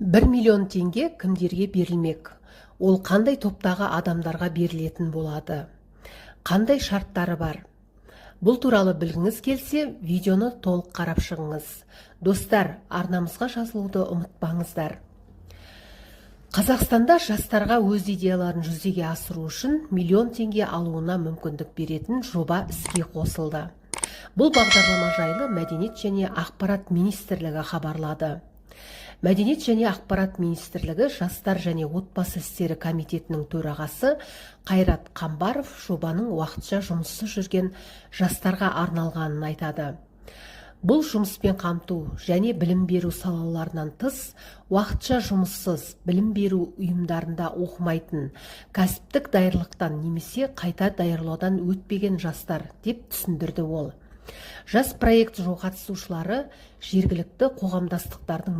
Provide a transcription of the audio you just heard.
1 миллион теңге кімдерге берілмек? Ол қандай топтағы адамдарға берілетін болады? Қандай шарттары бар? Бұл туралы білгіңіз келсе, видеоны толық қарап шығыңыз. Достар, арнамызға жазылуды ұмытпаңыздар. Қазақстанда жастарға өз идеяларын жүзеге асыру үшін миллион теңге алуына мүмкіндік беретін жоба іске қосылды. Бұл бағдарлама жайлы Мәдениет және ақпарат министрлігі хабарлады. Мәдениет және ақпарат министрлігі Жастар және отбасы істері комитетінің төрағасы Қайрат Қамбаров жобаның уақытша жұмыссыз жүрген жастарға арналғанын айтады. Бұл жұмыспен қамту және білім беру салаларынан тыс, уақытша жұмыссыз білім беру ұйымдарында оқымайтын, кәсіптік даярлықтан немесе қайта даярлаудан өтпеген жастар деп түсіндірді ол. Жас проект қатысушылары жергілікті қоғамдастықтардың